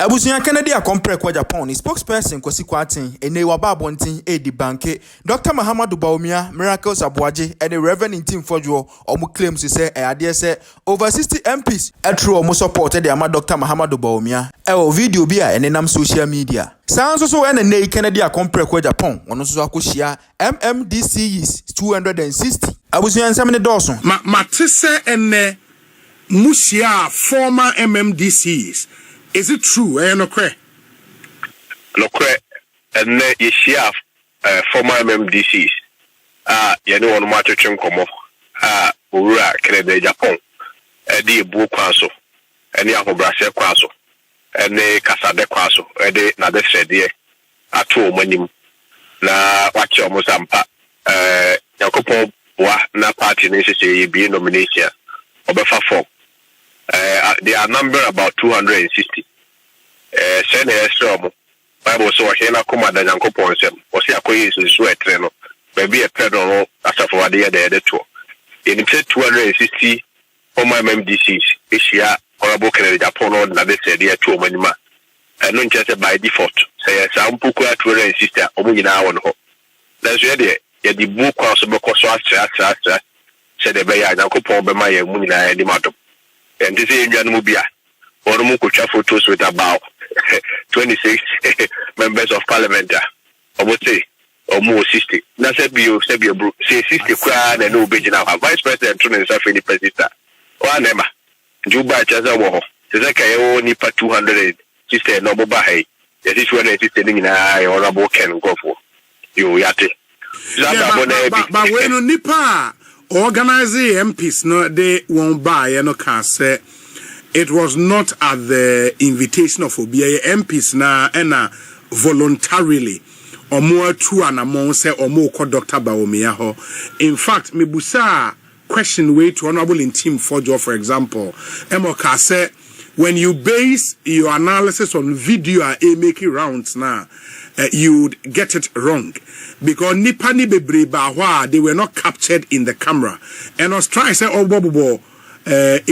Abusuya Kennedy a compare kwa Agyapong spokesperson Kwasi Kwarteng ene waba abonten debunk Dr. Muhammadu Bawumia Miracles Abuaje and the Reverend Tim Fodjo omu claims to say ade say over 60 MPs etro omu support the ama Dr. Muhammadu Bawumia o video bi a ene nam social media sanso so ene nei Kennedy a compare kwa Agyapong ono so akohia MMDCEs 260 Abusuya nsamne dawson matese ene musia former MMDCEs. Is it true? No kwe. And you share former MMDCs. You know on matter komo. Ura Kennedy Agyapong. The Bu Kwaso. And the Akobrase Kwaso. And the Kasade Kwaso. And the Nade Sedie. Atu Obinim. Na watch almost ampa. Yakopo wa na party necessary be nomination. Obefa form. They are number about 260. Send a storm. Bible so Hena Commander Yanko Ponsem, or see a quiz in sweat, maybe a pedal as a for the other two. In 260 former MMDCs, this year, or a book in Agyapong, and they said, dear 2 minima. And not just by default. Say, some Puka 260, Omina on hope. That's ready. Yet the book was a book of Swastra, said the Bayer Yanko Pomba, Muna, and the Madam. And this is Janubia, or Mukucha photos with about 26 members of parliament. I would say, or more 60. That's a bio, say 60 crown and no big now. Vice President Tunan Safini President. One Emma, Juba Chazawo, Zaka Nipa 200 sister no Bahay. That is when it is sitting in a honorable can go for you yate. But when Nipa organizing MPs, no, they won't buy no can say it was not at the invitation of OBA MPs na ena voluntarily or more true and among say or more called Dr. Bawumia ho. In fact, me busa question way to honorable in Tim Fodjo, for example. Emoka say when you base your analysis on video making rounds now, you would get it wrong. Because Nipani Bebre they were not captured in the camera. And I was trying to say, oh, Bobo, and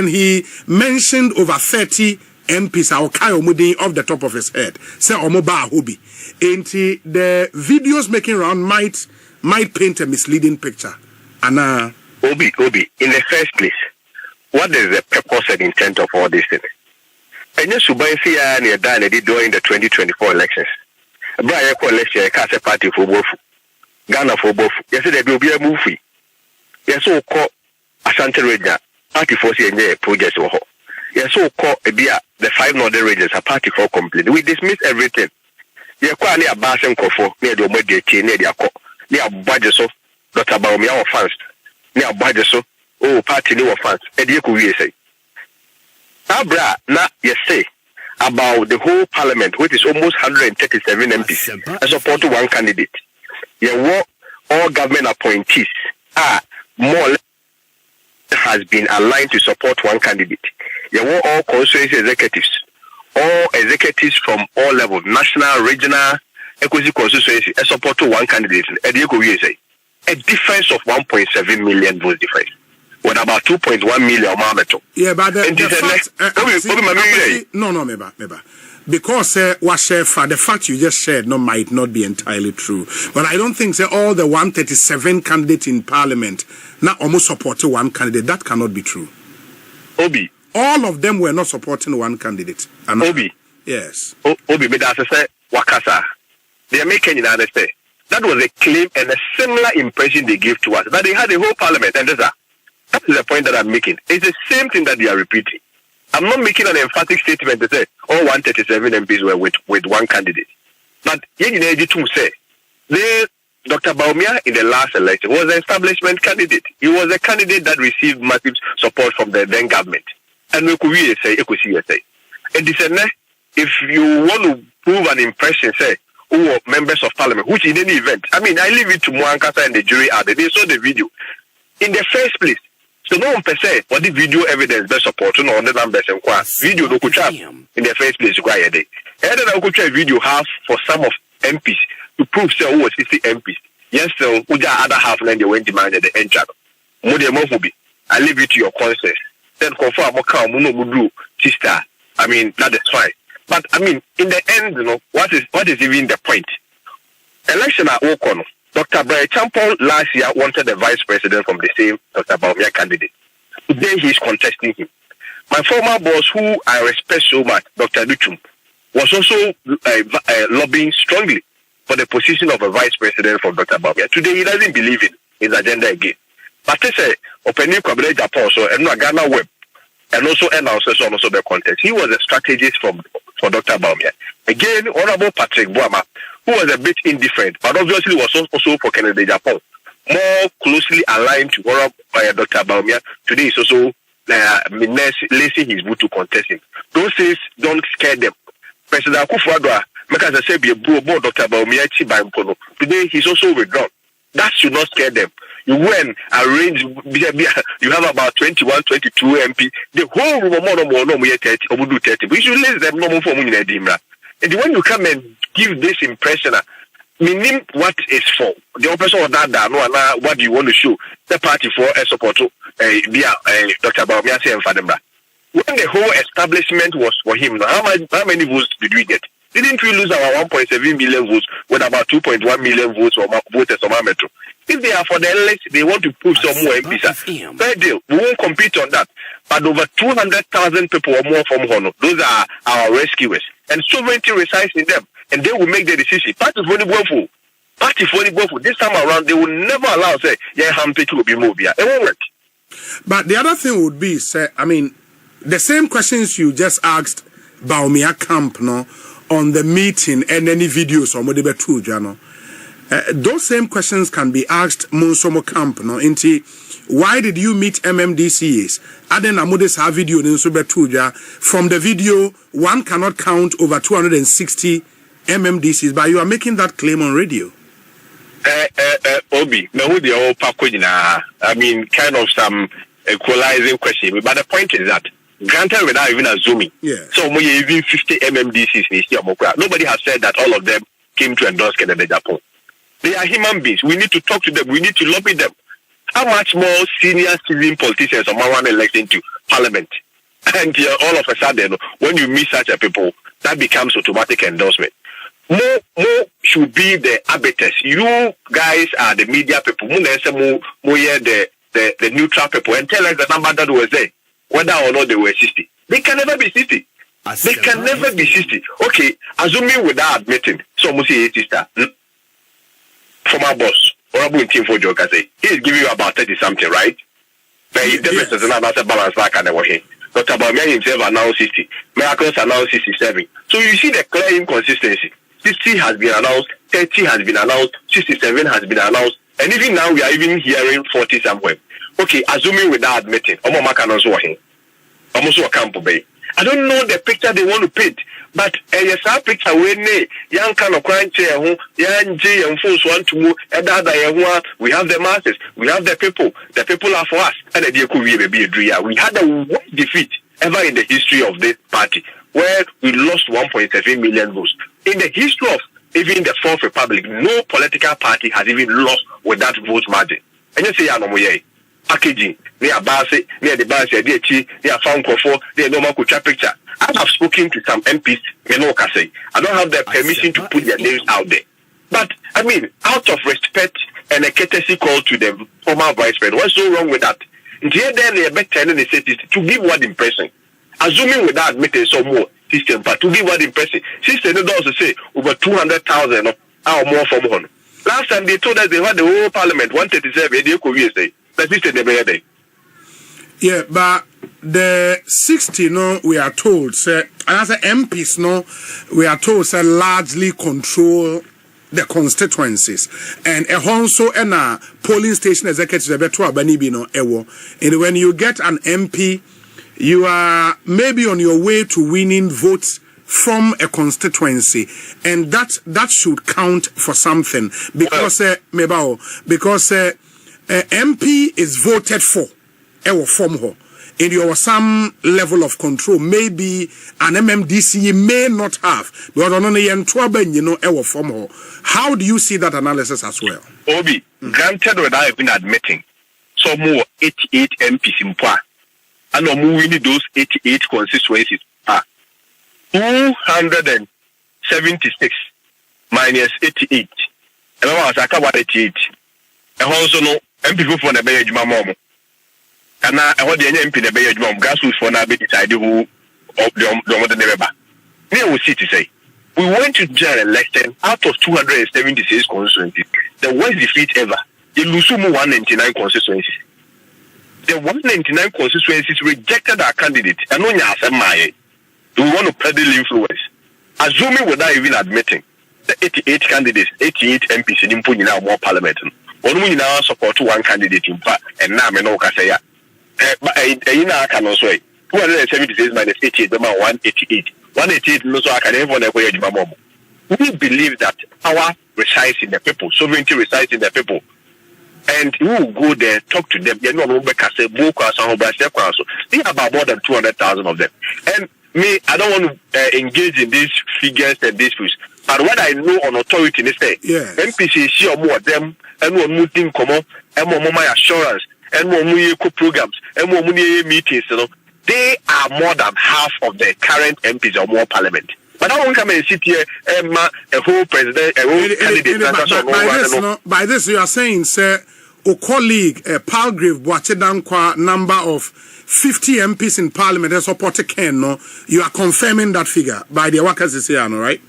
he mentioned over 30 MPs off the top of his head. Say Omoba Hobi. And the videos making round might paint a misleading picture. And Obi, in the first place, what is the purpose and intent of all this thing? And yes, Subaisi near Dane during the 2024 elections. Brian election cast a party for both Ghana for both. Yesterday there will be a movie. Yes, so called Asante Region party for CNJ projects. Yes, so called the 5 northern regions a party for complete. We dismiss everything. You're quite near Basen Kofo, near the Omedi, near the budget so Dr. Bawumia fans, near budget so party new fans. Ediku say. Abra na yes say about the whole parliament, which is almost 137 MPs, I support one candidate. All government appointees are more or less has been aligned to support one candidate. All constituency executives, all executives from all levels, national, regional, equity constituency, I support one candidate. A difference of 1.7 million votes difference. With about 2.1 million mameto. Yeah, but the fact, no, meba. Because the fact you just shared might not be entirely true. But I don't think all the 137 candidates in parliament now almost supporting one candidate. That cannot be true. Obi. All of them were not supporting one candidate. Obi. Yes. Obi, but as I said, Wakasa. They are making it understand. That was a claim and a similar impression they gave to us. That they had a whole parliament and that is the point that I'm making. It's the same thing that they are repeating. I'm not making an emphatic statement to say all 137 MPs were with one candidate. But say Dr. Bawumia in the last election was an establishment candidate. He was a candidate that received massive support from the then government. And we could say, and if you want to prove an impression, say, members of parliament, which in any event, I mean, I leave it to Mwankasa and the jury are there. They saw the video. In the first place, so no one per se what the video evidence best support no on the numbers and video no kucha in the first place required it. And then I could try video half for some of MPs to prove say who was 60 MPs. Yes, so uja other half then they went demanded the end channel. I leave it to your conscience. Then confirm muno mudu sister I mean, that is fine. But I mean, in the end, what is even the point? Election at Okono. Dr. Brian Champon last year wanted a vice president from the same Dr. Bawumia candidate. Today he is contesting him. My former boss, who I respect so much, Dr. Duchum, was also lobbying strongly for the position of a vice president from Dr. Bawumia. Today he doesn't believe in his agenda again. But they say, Obinim Kwabere Japan, so and Ghanaweb, and also announcers on also the contest. He was a strategist for Dr. Bawumia. Again, Honorable Patrick Boama, who was a bit indifferent, but obviously was also for Canada Japan, more closely aligned to Dr. Bawumia. Today is also lacing his boot to contest him. Those things don't scare them. President Akufo-Addo, because I said, be a board Dr. Bawumia by Mpono. Today he's also withdrawn. That should not scare them. You went arrange. You have about 21, 22 MP. The whole room more 30 or do 30. We should let them no for Dimra. And when you come and give this impression, meaning what is for the opposite of that, what do you want to show the party for a support via Dr. Bawumia and Fademra? When the whole establishment was for him, how many votes did we get? Didn't we lose our 1.7 million votes with about 2.1 million votes or voters on our metro? If they are for the election, they want to push some more MPs. Fair deal. We won't compete on that. But over 200,000 people or more from Hono, those are our rescuers. And sovereignty resides in them. And they will make the decision. Party for the Bofu. This time around, they will never allow, say, yeah, Hampton will be moved. It won't work. But the other thing would be, say, I mean, the same questions you just asked Bawumia camp, on the meeting and any videos on what they true, those same questions can be asked Monsomo camp, why did you meet MMDCEs? Aden Amudes have video in Subetruja. From the video, one cannot count over 260 MMDCEs, but you are making that claim on radio. Obi, I mean, kind of some equalizing question, but the point is that granted without even assuming, so even 50 MMDCs, nobody has said that all of them came to endorse Canada Japan. They are human beings. We need to talk to them. We need to lobby them. How much more senior civilian politicians are one elected to parliament? And all of a sudden, when you meet such a people, that becomes automatic endorsement. More should be the arbiters. You guys are the media people. More the neutral people. And tell us the number that was there, whether or not they were 60. They can never be 60. They can never be 60. Okay, assuming without admitting, so must say sister. Former boss, Honorable Team for Joker say, he is giving you about 30 something, right? But he demonstrates another balance back and away. Dr. Bawumia himself announced 60. Miracles announced 67. So you see the clear inconsistency. 60 has been announced, 30 has been announced, 67 has been announced, and even now we are even hearing 40 somewhere. Okay, assuming without admitting, Omoma can also him. Almost a camp bay. I don't know the picture they want to paint, but yes, our picture when young kind of crime chair, young J and fools want to move, we have the masses, we have the people are for us, and the dear could be a dream. We had the worst defeat ever in the history of this party, where we lost 1.7 million votes. In the history of even the Fourth Republic, no political party has even lost with that vote margin. And you say, packaging, near Base, near the Base, near Found Kofi, near no Makucha picture. I have spoken to some MPs, I don't have the permission to put their names out there. But, I mean, out of respect and a courtesy call to the former vice president, what's so wrong with that? Here, then, they are better than they say to give what impression. Assuming without admitting some more system, but to give what impression. System, they also say over 200,000 or more from home. Last time they told us they had the whole parliament, 137, they could say. Yeah, but the 60, we are told, and as MPs, we are told, largely control the constituencies. And also, and a polling station executive, and when you get an MP, you are maybe on your way to winning votes from a constituency, and that should count for something, because MP is voted for, and you have some level of control. Maybe an MMDCE may not have, but how do you see that analysis as well? Obi, granted without even admitting, some more 88 MPs in power, and we need those 88 constituencies. 276 minus 88. And I was about 88. And also no MP for the Bay Mammo. And now I want the MP the Bay Mom gas for now be decided who of the never. Here we see to say we went to general election out of 276 constituencies. The worst defeat ever. The Lusumu 199 constituencies. The 199 constituencies rejected our candidate. And only as we want to peddle influence. Assuming without even admitting the 88 candidates, 88 MPs in Impu now more parliament. Only now support one candidate in fact, and now I know Kasaya. But I can also 276 minus 88, the 188. 188 no so I can even we believe that power resides in the people, sovereignty resides in the people. And we will go there, talk to them. They are about more than 200,000 of them. And me, I don't want to engage in these figures and disputes. But what I know on authority is that MPC see more of them, and more meeting common, and more my assurance, and more programs, and more meetings. You know, they are more than half of the current MPs or more parliament. But I won't come and sit here and a whole president, a whole candidate. By this, you are saying, sir, a colleague, Palgrave Boachedankwa, number of 50 MPs in Parliament and supported Ken, no? You are confirming that figure by the workers this year, no, right?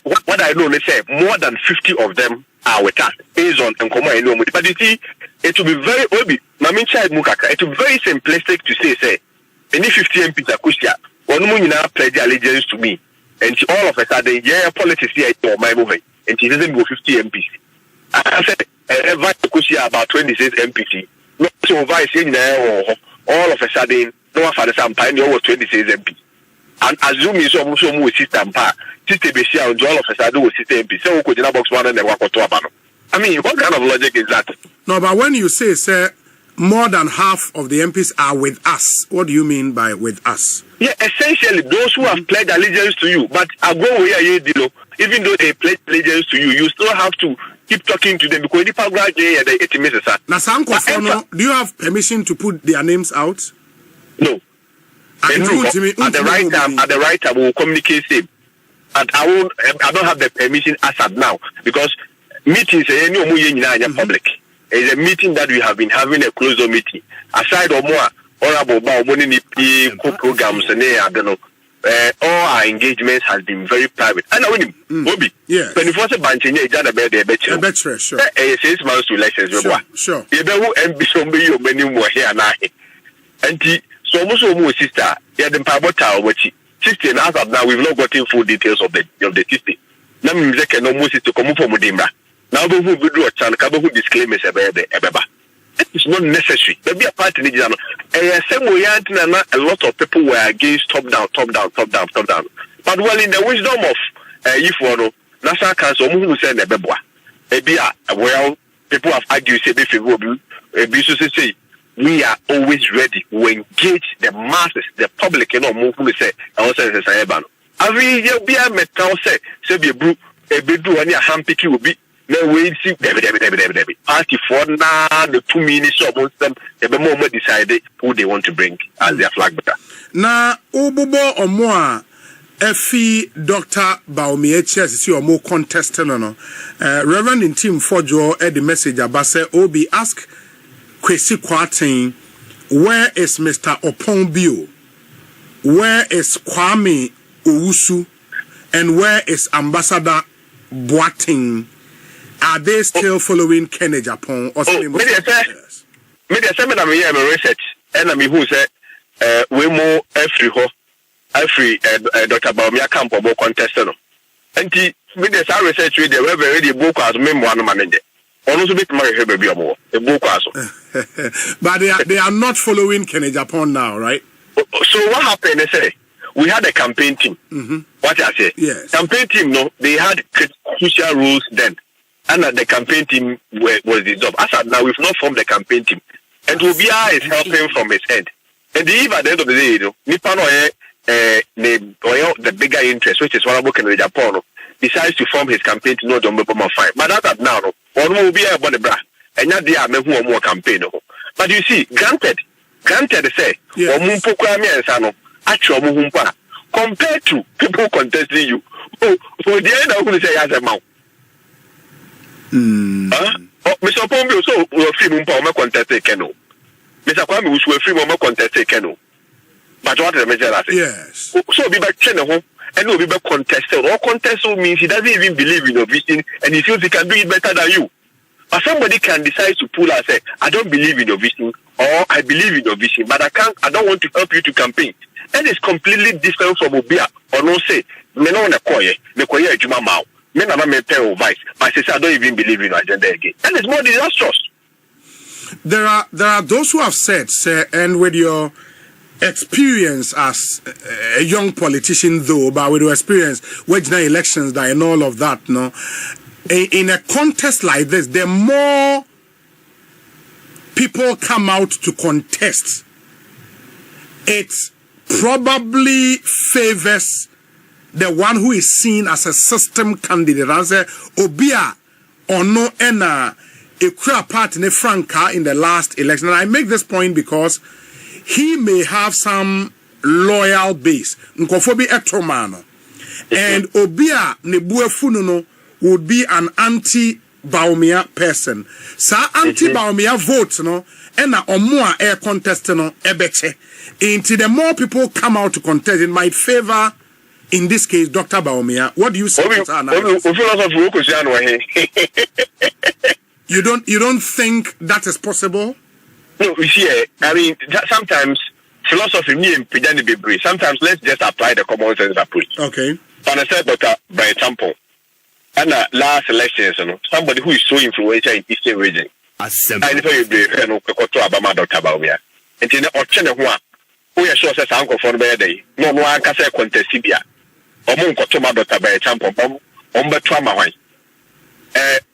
What I know, they say more than 50 of them are with us based on Nkoma. But you see, it will be very it will be very simplistic to say, any 50 MPs are Kushia, one woman now pledge allegiance to me, and all of a sudden, politics here is my movement, and she doesn't go 50 MPs. I said, Vice Kushia about 26 MPs. No, so Vice in there, all of a sudden, no one for the Sampine over 26 MPs. And assuming some system Besia and all of a sudden was system MP. So could you box one and then walk to Abano? I mean, what kind of logic is that? No, but when you say, sir, more than half of the MPs are with us, what do you mean by with us? Yeah, essentially those who have pledged allegiance to you, but I go where even though they pledge allegiance to you, you still have to keep talking to them because the paragraph and the 80 minutes. Now, do you have permission to put their names out? No. At the right time, we will communicate same. And I don't have the permission as of now because meetings in public. It's a meeting that we have been having a closed meeting. Aside of more honorable Bawumia programs and I don't know. All our engagements has been very private. And I win Obi. Yeah. 24 banking is a better. Sure. 6 months to elections. Sure. You know, ambition be your many more here now. And so most of my sister, yeah, the Pabota, which 16 as of now, we've not gotten full details of the system. Now, we can almost to come from Mudimba. Now, we will do a channel, who disclaimers about the Ebeba. It is not necessary. There be a party in the same way, a lot of people were against top down. But well, in the wisdom of Ifwano, National Council, who said Ebeba, well, people have argued, say, say, we are always ready to engage the masses, the public, move who say, I also say, every year be a metal say be a brew, a bedroom, and your hand picky will be. No way, see, party for now, the 2 minutes of them, the moment decided who they want to bring as their flag bearer. Now, Obobo or more, Effie Dr. Bawumia, see or more contestant, no. Reverend in Team Fojo, the message about say, Obi ask Kwasi Kwarteng, where is Mr. Opongbio? Where is Kwame Owusu? And where is Ambassador Boateng? Are they still following Agyapong? Maybe I said, I'm here, research, and I'm who said, we more every Dr. Bawumia camp or contestant. And maybe I research with the very book as memoir manager. Also, bit my baby more a book also. But they are not following Agyapong now, right? So what happened? They say we had a campaign team. What I say? Yes. Campaign team, no, they had crucial rules then. And the campaign team was dissolved. As of now, we've not formed the campaign team. And Obia is helping from his end. And if at the end of the day, the bigger interest, which is what I'm looking at Japan, decides to form his campaign to know the Mobile fine. But as of now, one will be about the bra. And not the other more campaign. But you see, granted, say, or Mumpo Kwame and Sano, actual Mumpa. compared to people contesting you. Oh, for the end, I'm going to say as a mouth. Mr. Pombio, so we're free Mumpa contested Keno. Mr. Kwame, we were free Mumpa contested Keno. But what the measure? Yes. So be back Keno and will be back contested. All contested means he doesn't even believe in your vision and he feels he can do it better than you. But somebody can decide to pull and say, I don't believe in your vision, or I believe in your vision, but I don't want to help you to campaign. And it's completely different from Obia, or no say, me no na koye Juma Mao, me na me pay vice, but I don't even believe in your agenda again. And it's more disastrous. There are those who have said, sir, and with your experience as a young politician though, but with your experience, which elections and all of that, no. In a contest like this, the more people come out to contest, it probably favors the one who is seen as a system candidate. And say, Obia or no ena a clear part in a franca in the last election. And I make this point because he may have some loyal base. Nkofobi etomano. And Obia nebue fununo would be an anti-Bawumia person. Sa anti-Bawumia votes, no, and omua air contest, no, ebeche. Into the more people come out to contest, it might favor, in this case, Dr. Bawumia. What do you say? You don't think that is possible? No, you see, I mean, sometimes philosophy me and Pidani be brief. Sometimes let's just apply the common sense approach. Okay. And I said, Dr. By example. And last elections, somebody who is so influential in Eastern region. I never you be Dr. Bawumia. And in the Ochene who are sure says Uncle for the day. No one can say contest Sibia. Omun Kotoma Dr. By example, Omba Twama.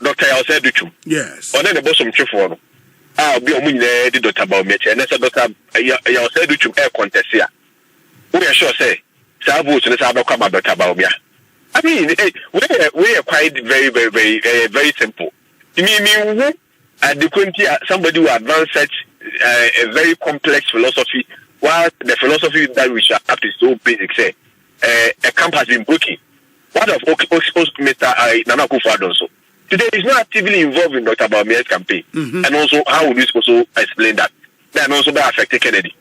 Dr. Yauseduchum. Yes. Or then the bosom chief one. I'll be a moon, Dr. Bawumia, and that's a Dr. Yauseduchum air contest here. Who are sure say, Sabu, and Dr. Bawumia. I mean, we are quite very, very, very, very simple. You mean, somebody who advanced such a very complex philosophy, while the philosophy that we shall have is so basic, say, a camp has been broken. What of Mr. Nana Akufo-Addo also? Today, he's not actively involved in Dr. Bawumia's campaign. And also, how would we also explain that? Then also by affecting Kennedy.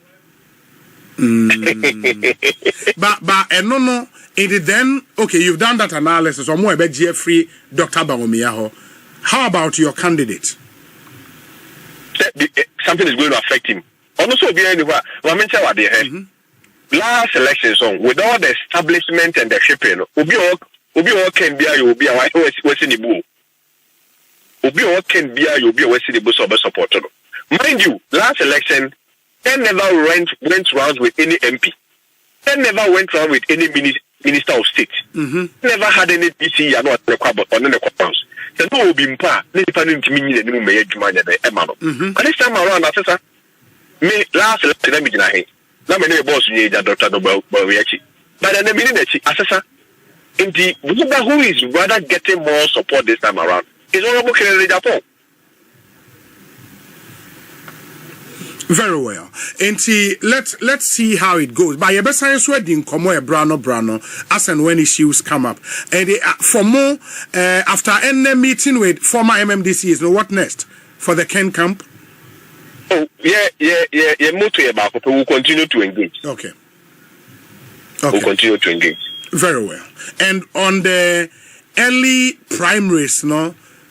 But no. It then okay. You've done that analysis. Or more about Jeffrey, Dr. Bawumia. How about your candidate? Something is going to affect him. Also, last election song with all the establishment and the shipping. Obi can be you be a West in the Boo. Obi can be you be a West in the Boo supporter. Mind you, last election, they never went round with any MP. They never went around with any Minister of State. Never had any DC and what the crowd on the crowds. The no will be impa, let the panel to me and may Jumania the Emano. And this time around, I me last election, now many boss need a Dr. Bawumia. But then the minute that she assessor, indeed, who is rather getting more support this time around is Honorable Kennedy Agyapong. Very well. And see, let's see how it goes. By your best science wedding, come where Brano, as and when issues come up. And for more, after any meeting with former MMDCEs, what next for the Ken camp? Oh, yeah. We'll continue to engage. Okay. We'll continue to engage. Very well. And on the early primaries,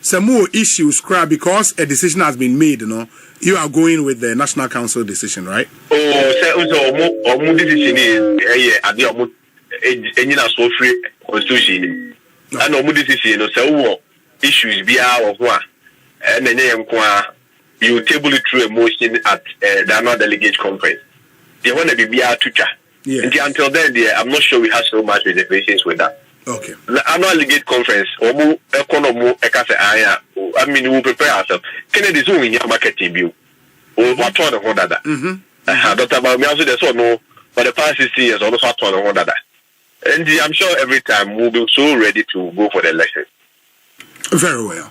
some more issues, because a decision has been made, you are going with the National Council decision, right? Oh, decision is so free constitution. And decision, so issues be of one. And then you table it through a motion at the annual delegate conference. They want to be our teacher. Until then, I'm not sure we have so much reservations with that. Okay. The annual delegate conference, I mean, we prepare ourselves. Kennedy's own in your marketing view. What one of that? Dr. Bawumia also there's no for the past 6 years, almost what one of that. And I'm sure every time we'll be so ready to go for the election. Very well.